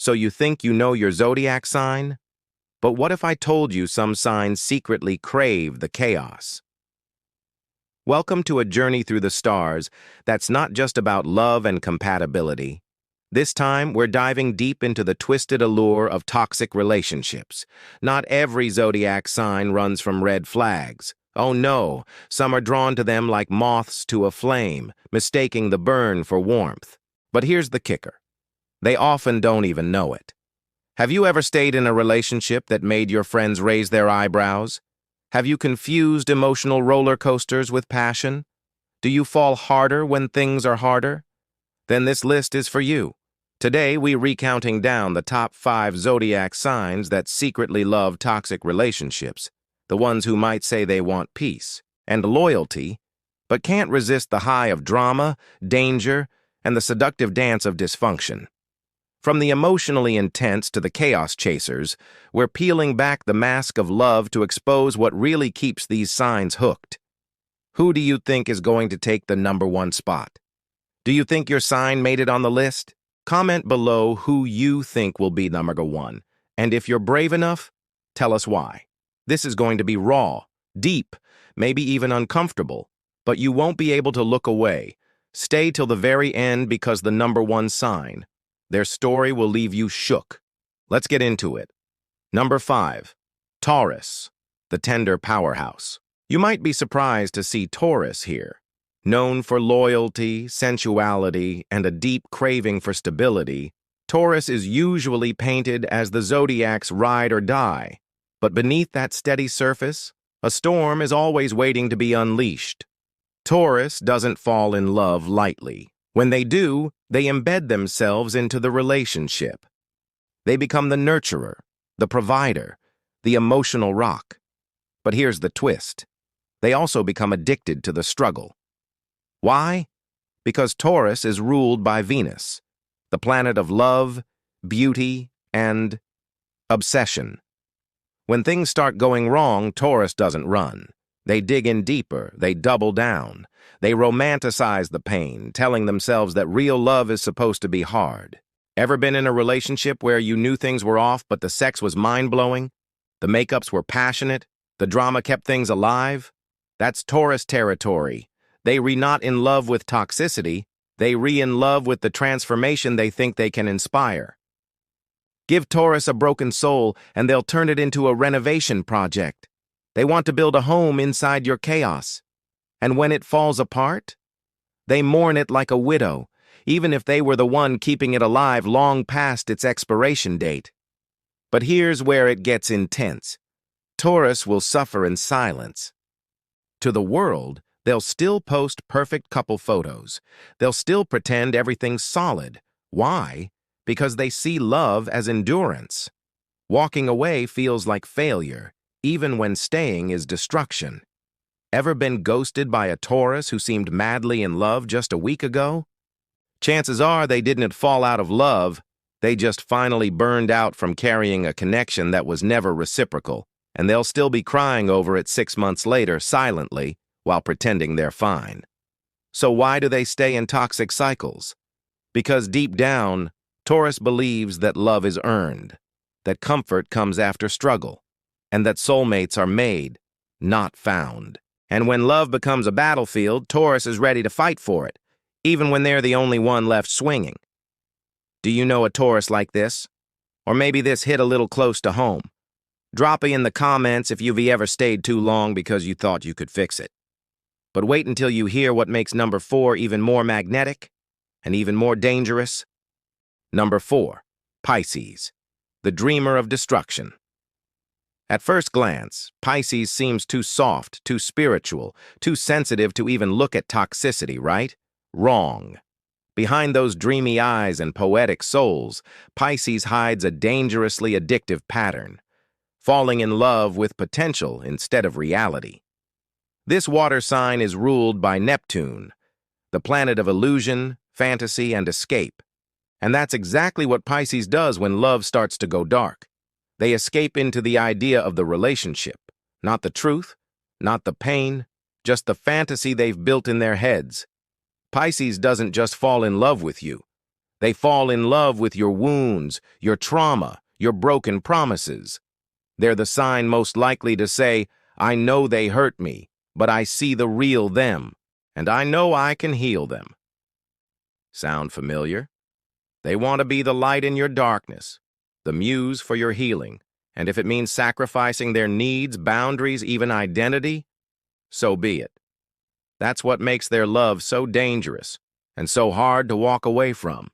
So you think you know your zodiac sign? But what if I told you some signs secretly crave the chaos? Welcome to a journey through the stars that's not just about love and compatibility. This time, we're diving deep into the twisted allure of toxic relationships. Not every zodiac sign runs from red flags. Oh no, some are drawn to them like moths to a flame, mistaking the burn for warmth. But here's the kicker. They often don't even know it. Have you ever stayed in a relationship that made your friends raise their eyebrows? Have you confused emotional roller coasters with passion? Do you fall harder when things are harder? Then this list is for you. Today, we're recounting down the top 5 zodiac signs that secretly love toxic relationships, the ones who might say they want peace and loyalty, but can't resist the high of drama, danger, and the seductive dance of dysfunction. From the emotionally intense to the chaos chasers, we're peeling back the mask of love to expose what really keeps these signs hooked. Who do you think is going to take the #1 spot? Do you think your sign made it on the list? Comment below who you think will be #1, and if you're brave enough, tell us why. This is going to be raw, deep, maybe even uncomfortable, but you won't be able to look away. Stay till the very end because the #1 sign, their story will leave you shook. Let's get into it. 5. Taurus, the tender powerhouse. You might be surprised to see Taurus here. Known for loyalty, sensuality, and a deep craving for stability, Taurus is usually painted as the zodiac's ride or die. But beneath that steady surface, a storm is always waiting to be unleashed. Taurus doesn't fall in love lightly. When they do, they embed themselves into the relationship. They become the nurturer, the provider, the emotional rock. But here's the twist. They also become addicted to the struggle. Why? Because Taurus is ruled by Venus, the planet of love, beauty, and obsession. When things start going wrong, Taurus doesn't run. They dig in deeper, they double down. They romanticize the pain, telling themselves that real love is supposed to be hard. Ever been in a relationship where you knew things were off, but the sex was mind-blowing? The makeups were passionate? The drama kept things alive? That's Taurus territory. They not in love with toxicity, they in love with the transformation they think they can inspire. Give Taurus a broken soul and they'll turn it into a renovation project. They want to build a home inside your chaos. And when it falls apart, they mourn it like a widow, even if they were the one keeping it alive long past its expiration date. But here's where it gets intense. Taurus will suffer in silence. To the world, they'll still post perfect couple photos. They'll still pretend everything's solid. Why? Because they see love as endurance. Walking away feels like failure, even when staying is destruction. Ever been ghosted by a Taurus who seemed madly in love just a week ago? Chances are they didn't fall out of love, they just finally burned out from carrying a connection that was never reciprocal, and they'll still be crying over it 6 months later silently, while pretending they're fine. So why do they stay in toxic cycles? Because deep down, Taurus believes that love is earned, that comfort comes after struggle, and that soulmates are made, not found. And when love becomes a battlefield, Taurus is ready to fight for it, even when they're the only one left swinging. Do you know a Taurus like this? Or maybe this hit a little close to home. Drop it in the comments if you've ever stayed too long because you thought you could fix it. But wait until you hear what makes 4 even more magnetic and even more dangerous. 4. Pisces, the dreamer of destruction. At first glance, Pisces seems too soft, too spiritual, too sensitive to even look at toxicity, right? Wrong. Behind those dreamy eyes and poetic souls, Pisces hides a dangerously addictive pattern, falling in love with potential instead of reality. This water sign is ruled by Neptune, the planet of illusion, fantasy, and escape. And that's exactly what Pisces does when love starts to go dark. They escape into the idea of the relationship, not the truth, not the pain, just the fantasy they've built in their heads. Pisces doesn't just fall in love with you. They fall in love with your wounds, your trauma, your broken promises. They're the sign most likely to say, I know they hurt me, but I see the real them, and I know I can heal them. Sound familiar? They want to be the light in your darkness, the muse for your healing, and if it means sacrificing their needs, boundaries, even identity, so be it. That's what makes their love so dangerous and so hard to walk away from.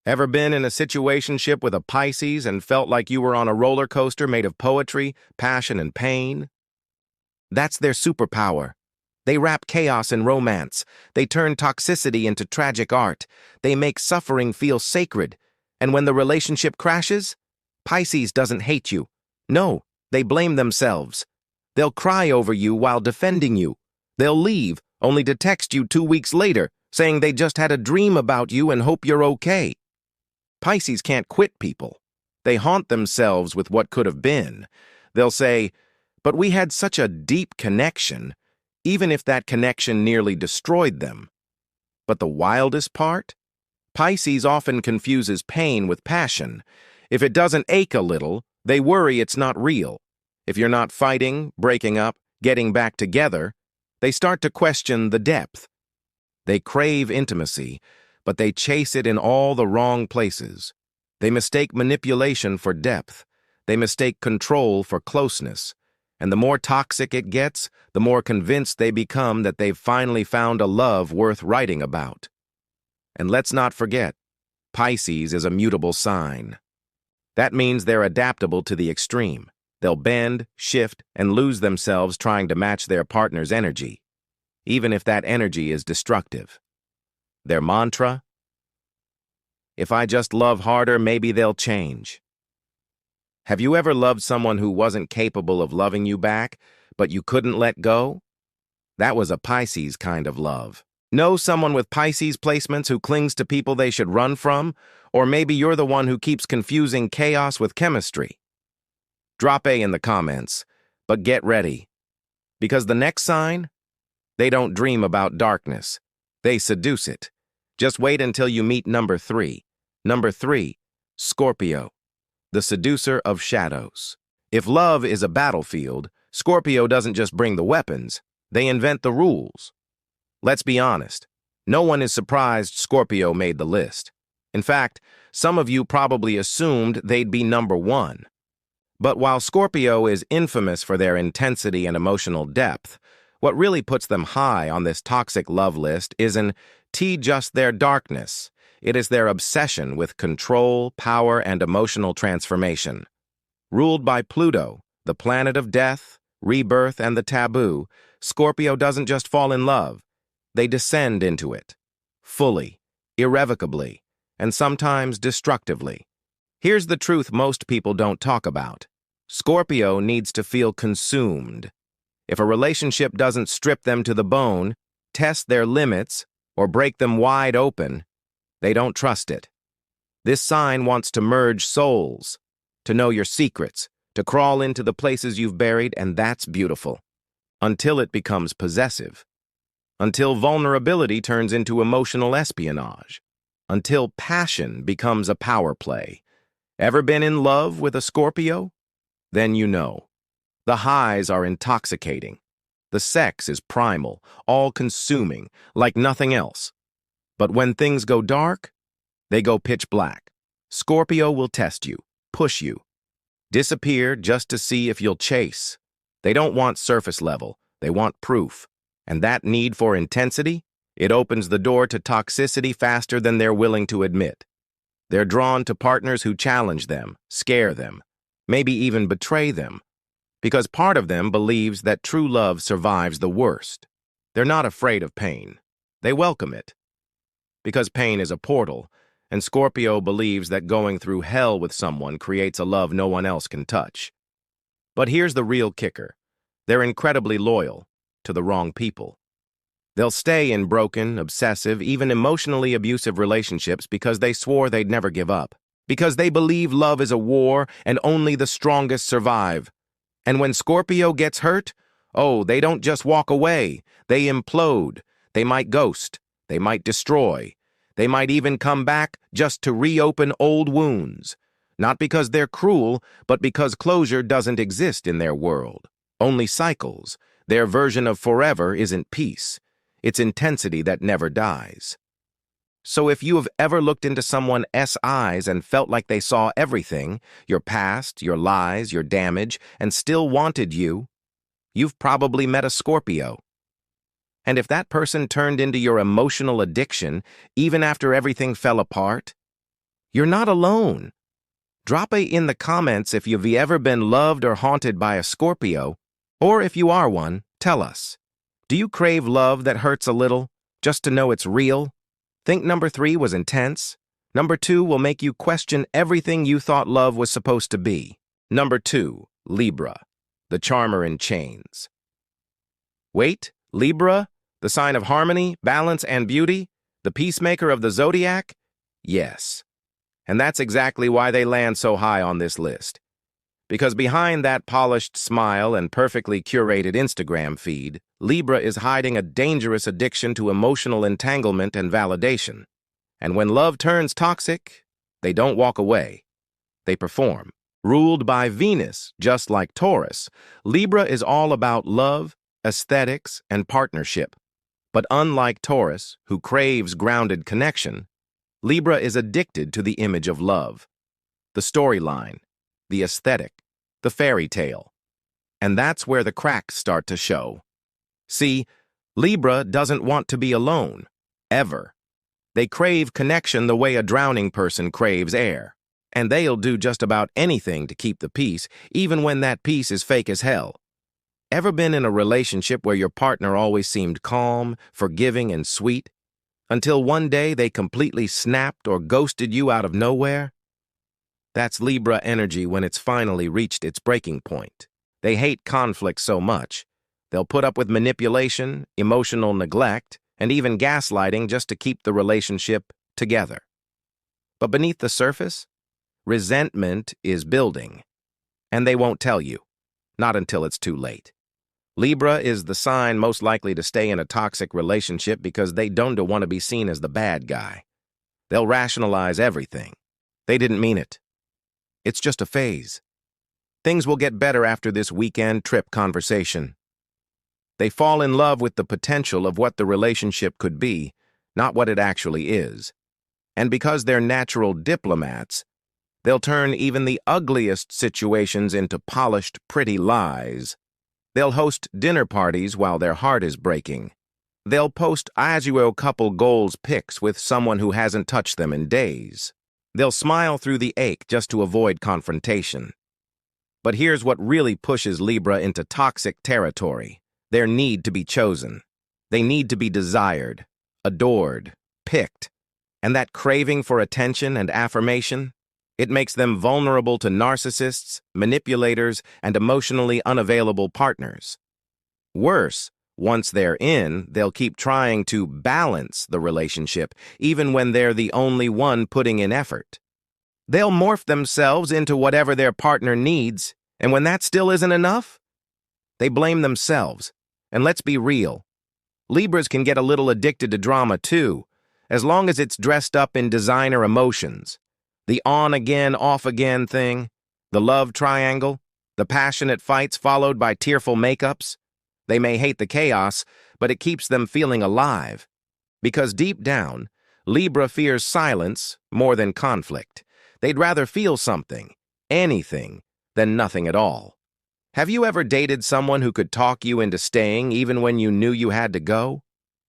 Ever been in a situationship with a Pisces and felt like you were on a roller coaster made of poetry, passion, and pain? That's their superpower. They wrap chaos in romance. They turn toxicity into tragic art. They make suffering feel sacred. And when the relationship crashes, Pisces doesn't hate you. No, they blame themselves. They'll cry over you while defending you. They'll leave, only to text you 2 weeks later, saying they just had a dream about you and hope you're okay. Pisces can't quit people. They haunt themselves with what could have been. They'll say, but we had such a deep connection, even if that connection nearly destroyed them. But the wildest part? Pisces often confuses pain with passion. If it doesn't ache a little, they worry it's not real. If you're not fighting, breaking up, getting back together, they start to question the depth. They crave intimacy, but they chase it in all the wrong places. They mistake manipulation for depth. They mistake control for closeness. And the more toxic it gets, the more convinced they become that they've finally found a love worth writing about. And let's not forget, Pisces is a mutable sign. That means they're adaptable to the extreme. They'll bend, shift, and lose themselves trying to match their partner's energy, even if that energy is destructive. Their mantra? If I just love harder, maybe they'll change. Have you ever loved someone who wasn't capable of loving you back, but you couldn't let go? That was a Pisces kind of love. Know someone with Pisces placements who clings to people they should run from? Or maybe you're the one who keeps confusing chaos with chemistry. Drop A in the comments, but get ready. Because the next sign? They don't dream about darkness. They seduce it. Just wait until you meet number 3. Number 3, Scorpio, the seducer of shadows. If love is a battlefield, Scorpio doesn't just bring the weapons, they invent the rules. Let's be honest, no one is surprised Scorpio made the list. In fact, some of you probably assumed they'd be number 1. But while Scorpio is infamous for their intensity and emotional depth, what really puts them high on this toxic love list isn't just their darkness. It is their obsession with control, power, and emotional transformation. Ruled by Pluto, the planet of death, rebirth, and the taboo, Scorpio doesn't just fall in love. They descend into it. Fully, irrevocably, and sometimes destructively. Here's the truth most people don't talk about. Scorpio needs to feel consumed. If a relationship doesn't strip them to the bone, test their limits, or break them wide open, they don't trust it. This sign wants to merge souls, to know your secrets, to crawl into the places you've buried, and that's beautiful. Until it becomes possessive. Until vulnerability turns into emotional espionage. Until passion becomes a power play. Ever been in love with a Scorpio? Then you know. The highs are intoxicating. The sex is primal, all-consuming, like nothing else. But when things go dark, they go pitch black. Scorpio will test you, push you, disappear just to see if you'll chase. They don't want surface level, they want proof. And that need for intensity, it opens the door to toxicity faster than they're willing to admit. They're drawn to partners who challenge them, scare them, maybe even betray them. Because part of them believes that true love survives the worst. They're not afraid of pain. They welcome it. Because pain is a portal, and Scorpio believes that going through hell with someone creates a love no one else can touch. But here's the real kicker. They're incredibly loyal to the wrong people. They'll stay in broken, obsessive, even emotionally abusive relationships because they swore they'd never give up. Because they believe love is a war and only the strongest survive. And when Scorpio gets hurt, oh, they don't just walk away. They implode. They might ghost. They might destroy. They might even come back just to reopen old wounds. Not because they're cruel, but because closure doesn't exist in their world. Only cycles. Their version of forever isn't peace. It's intensity that never dies. So if you have ever looked into someone's eyes and felt like they saw everything, your past, your lies, your damage, and still wanted you, you've probably met a Scorpio. And if that person turned into your emotional addiction, even after everything fell apart, you're not alone. Drop in the comments if you've ever been loved or haunted by a Scorpio, or if you are one, tell us. Do you crave love that hurts a little, just to know it's real? Think number 3 was intense? Number 2 will make you question everything you thought love was supposed to be. Number 2, Libra, the charmer in chains. Wait, Libra? The sign of harmony, balance, and beauty? The peacemaker of the Zodiac? Yes. And that's exactly why they land so high on this list. Because behind that polished smile and perfectly curated Instagram feed, Libra is hiding a dangerous addiction to emotional entanglement and validation. And when love turns toxic, they don't walk away. They perform. Ruled by Venus, just like Taurus, Libra is all about love, aesthetics, and partnership. But unlike Taurus, who craves grounded connection, Libra is addicted to the image of love, the storyline, the aesthetic, the fairy tale. And that's where the cracks start to show. See, Libra doesn't want to be alone, ever. They crave connection the way a drowning person craves air. And they'll do just about anything to keep the peace, even when that peace is fake as hell. Ever been in a relationship where your partner always seemed calm, forgiving, and sweet, until one day they completely snapped or ghosted you out of nowhere? That's Libra energy when it's finally reached its breaking point. They hate conflict so much, they'll put up with manipulation, emotional neglect, and even gaslighting just to keep the relationship together. But beneath the surface, resentment is building, and they won't tell you, not until it's too late. Libra is the sign most likely to stay in a toxic relationship because they don't want to be seen as the bad guy. They'll rationalize everything. They didn't mean it. It's just a phase. Things will get better after this weekend trip conversation. They fall in love with the potential of what the relationship could be, not what it actually is. And because they're natural diplomats, they'll turn even the ugliest situations into polished, pretty lies. They'll host dinner parties while their heart is breaking. They'll post Azuo couple goals pics with someone who hasn't touched them in days. They'll smile through the ache just to avoid confrontation. But here's what really pushes Libra into toxic territory: their need to be chosen. They need to be desired, adored, picked. And that craving for attention and affirmation, it makes them vulnerable to narcissists, manipulators, and emotionally unavailable partners. Worse, once they're in, they'll keep trying to balance the relationship, even when they're the only one putting in effort. They'll morph themselves into whatever their partner needs, and when that still isn't enough, they blame themselves. And let's be real, Libras can get a little addicted to drama too, as long as it's dressed up in designer emotions. The on-again, off-again thing, the love triangle, the passionate fights followed by tearful makeups. They may hate the chaos, but it keeps them feeling alive. Because deep down, Libra fears silence more than conflict. They'd rather feel something, anything, than nothing at all. Have you ever dated someone who could talk you into staying even when you knew you had to go?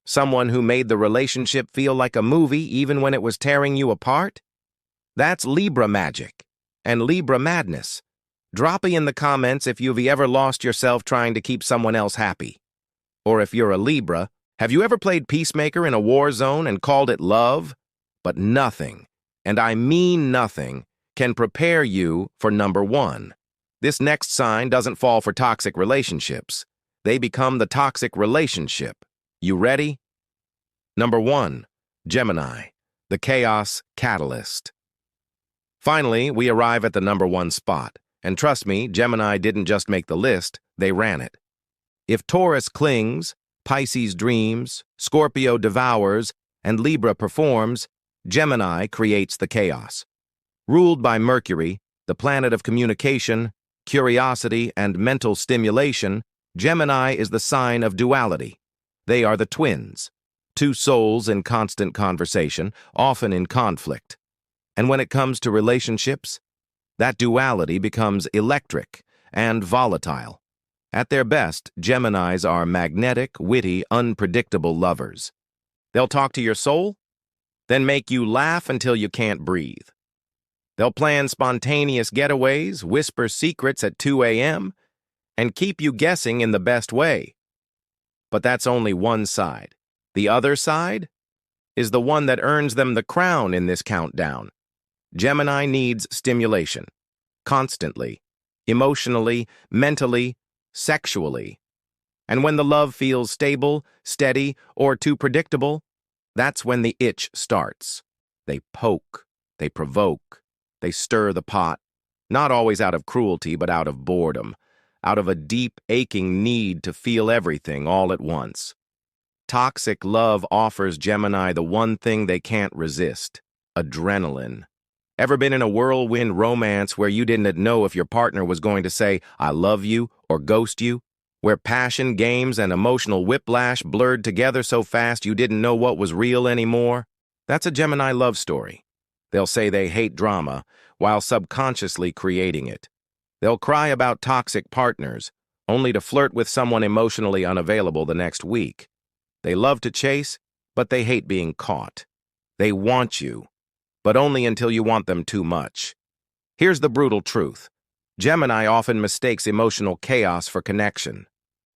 Someone who made the relationship feel like a movie even when it was tearing you apart? That's Libra magic and Libra madness. Drop in the comments if you've ever lost yourself trying to keep someone else happy. Or if you're a Libra, have you ever played peacemaker in a war zone and called it love? But nothing, and I mean nothing, can prepare you for number 1. This next sign doesn't fall for toxic relationships. They become the toxic relationship. You ready? Number 1, Gemini, the chaos catalyst. Finally, we arrive at the number 1 spot. And trust me, Gemini didn't just make the list, they ran it. If Taurus clings, Pisces dreams, Scorpio devours, and Libra performs, Gemini creates the chaos. Ruled by Mercury, the planet of communication, curiosity, and mental stimulation, Gemini is the sign of duality. They are the twins, two souls in constant conversation, often in conflict. And when it comes to relationships, that duality becomes electric and volatile. At their best, Geminis are magnetic, witty, unpredictable lovers. They'll talk to your soul, then make you laugh until you can't breathe. They'll plan spontaneous getaways, whisper secrets at 2 a.m., and keep you guessing in the best way. But that's only one side. The other side is the one that earns them the crown in this countdown. Gemini needs stimulation, constantly, emotionally, mentally, sexually. And when the love feels stable, steady, or too predictable, that's when the itch starts. They poke, they provoke, they stir the pot, not always out of cruelty, but out of boredom, out of a deep, aching need to feel everything all at once. Toxic love offers Gemini the one thing they can't resist: adrenaline. Ever been in a whirlwind romance where you didn't know if your partner was going to say, "I love you," or ghost you? Where passion, games, and emotional whiplash blurred together so fast you didn't know what was real anymore? That's a Gemini love story. They'll say they hate drama while subconsciously creating it. They'll cry about toxic partners, only to flirt with someone emotionally unavailable the next week. They love to chase, but they hate being caught. They want you, but only until you want them too much. Here's the brutal truth. Gemini often mistakes emotional chaos for connection.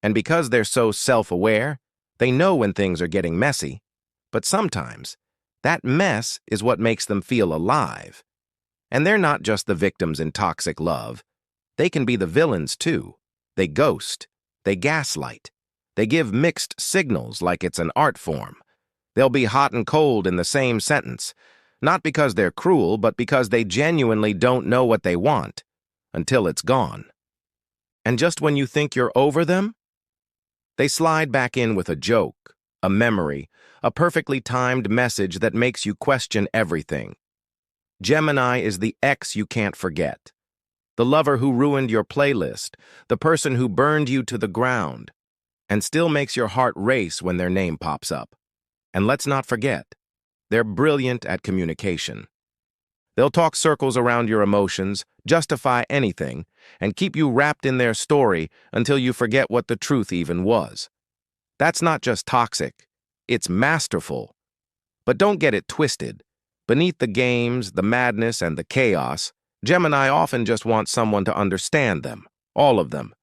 And because they're so self-aware, they know when things are getting messy. But sometimes, that mess is what makes them feel alive. And they're not just the victims in toxic love. They can be the villains, too. They ghost. They gaslight. They give mixed signals like it's an art form. They'll be hot and cold in the same sentence. Not because they're cruel, but because they genuinely don't know what they want, until it's gone. And just when you think you're over them, they slide back in with a joke, a memory, a perfectly timed message that makes you question everything. Gemini is the ex you can't forget. The lover who ruined your playlist, the person who burned you to the ground, and still makes your heart race when their name pops up. And let's not forget, they're brilliant at communication. They'll talk circles around your emotions, justify anything, and keep you wrapped in their story until you forget what the truth even was. That's not just toxic, it's masterful. But don't get it twisted. Beneath the games, the madness, and the chaos, Gemini often just wants someone to understand them, all of them.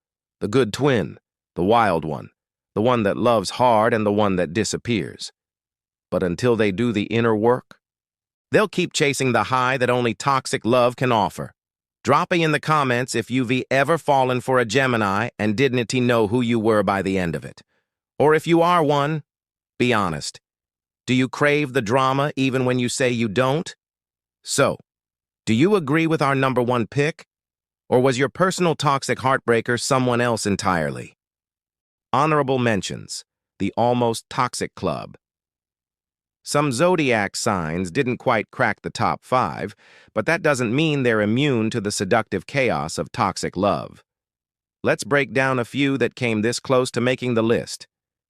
The good twin, the wild one, the one that loves hard and the one that disappears. But until they do the inner work, they'll keep chasing the high that only toxic love can offer. Drop in the comments if you've ever fallen for a Gemini and didn't know who you were by the end of it. Or if you are one, be honest. Do you crave the drama even when you say you don't? So, do you agree with our number one pick? Or was your personal toxic heartbreaker someone else entirely? Honorable mentions: the Almost Toxic Club. Some Zodiac signs didn't quite crack the top 5, but that doesn't mean they're immune to the seductive chaos of toxic love. Let's break down a few that came this close to making the list,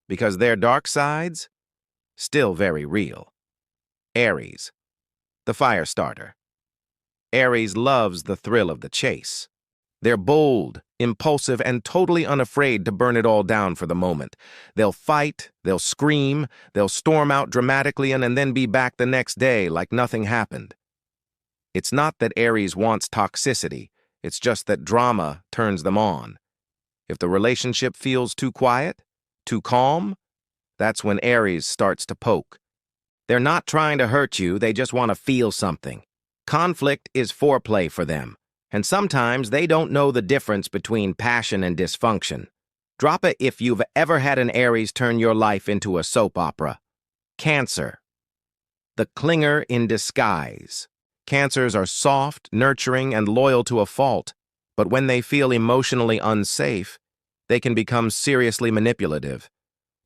because their dark sides, still very real. Aries, the fire starter. Aries loves the thrill of the chase. They're bold, impulsive, and totally unafraid to burn it all down for the moment. They'll fight, they'll scream, they'll storm out dramatically and then be back the next day like nothing happened. It's not that Aries wants toxicity, it's just that drama turns them on. If the relationship feels too quiet, too calm, that's when Aries starts to poke. They're not trying to hurt you, they just want to feel something. Conflict is foreplay for them. And sometimes they don't know the difference between passion and dysfunction. Drop it if you've ever had an Aries turn your life into a soap opera. Cancer, the clinger in disguise. Cancers are soft, nurturing, and loyal to a fault. But when they feel emotionally unsafe, they can become seriously manipulative.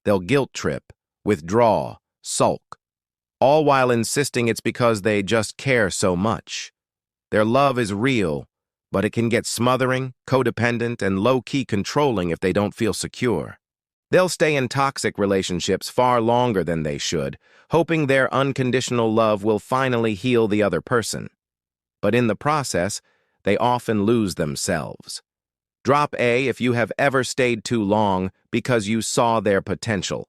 They'll guilt trip, withdraw, sulk, all while insisting it's because they just care so much. Their love is real, but it can get smothering, codependent, and low-key controlling if they don't feel secure. They'll stay in toxic relationships far longer than they should, hoping their unconditional love will finally heal the other person. But in the process, they often lose themselves. Drop A if you have ever stayed too long because you saw their potential.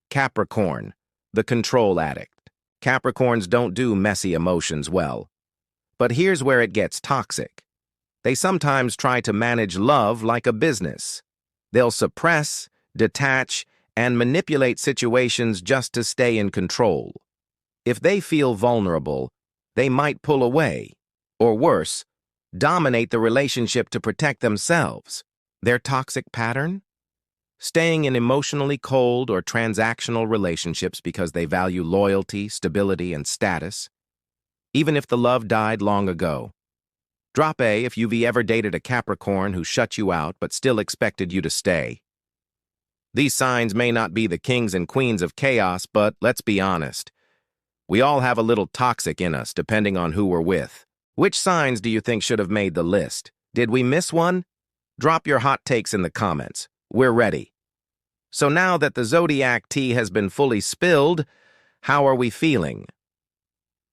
Capricorn, the control addict. Capricorns don't do messy emotions well. But here's where it gets toxic. They sometimes try to manage love like a business. They'll suppress, detach, and manipulate situations just to stay in control. If they feel vulnerable, they might pull away, or worse, dominate the relationship to protect themselves. Their toxic pattern? Staying in emotionally cold or transactional relationships because they value loyalty, stability, and status, even if the love died long ago. Drop A if you've ever dated a Capricorn who shut you out but still expected you to stay. These signs may not be the kings and queens of chaos, but let's be honest. We all have a little toxic in us, depending on who we're with. Which signs do you think should have made the list? Did we miss one? Drop your hot takes in the comments. We're ready. So now that the Zodiac tea has been fully spilled, how are we feeling?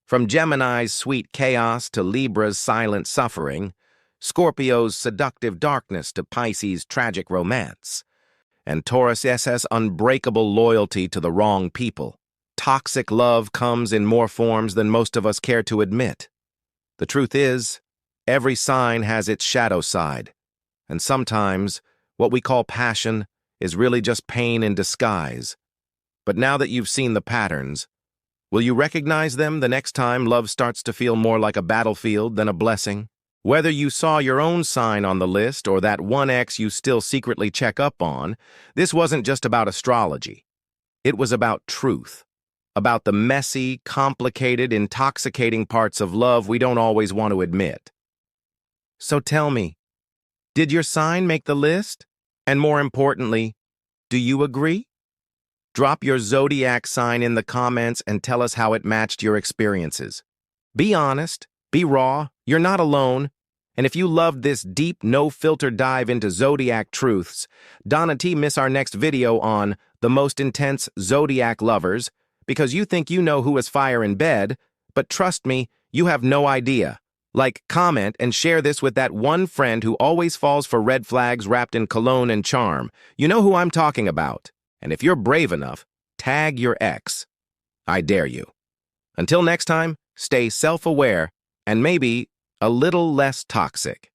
From Gemini's sweet chaos to Libra's silent suffering, Scorpio's seductive darkness to Pisces' tragic romance, and Taurus' unbreakable loyalty to the wrong people. Toxic love comes in more forms than most of us care to admit. The truth is, every sign has its shadow side, and sometimes what we call passion is really just pain in disguise. But now that you've seen the patterns, will you recognize them the next time love starts to feel more like a battlefield than a blessing? Whether you saw your own sign on the list or that one ex you still secretly check up on, this wasn't just about astrology. It was about truth, about the messy, complicated, intoxicating parts of love we don't always want to admit. So tell me, did your sign make the list? And more importantly, do you agree? Drop your zodiac sign in the comments and tell us how it matched your experiences. Be honest, be raw, you're not alone. And if you loved this deep, no-filter dive into zodiac truths, don't miss our next video on the most intense zodiac lovers, because you think you know who is fire in bed, but trust me, you have no idea. Like, comment, and share this with that one friend who always falls for red flags wrapped in cologne and charm. You know who I'm talking about. And if you're brave enough, tag your ex. I dare you. Until next time, stay self-aware and maybe a little less toxic.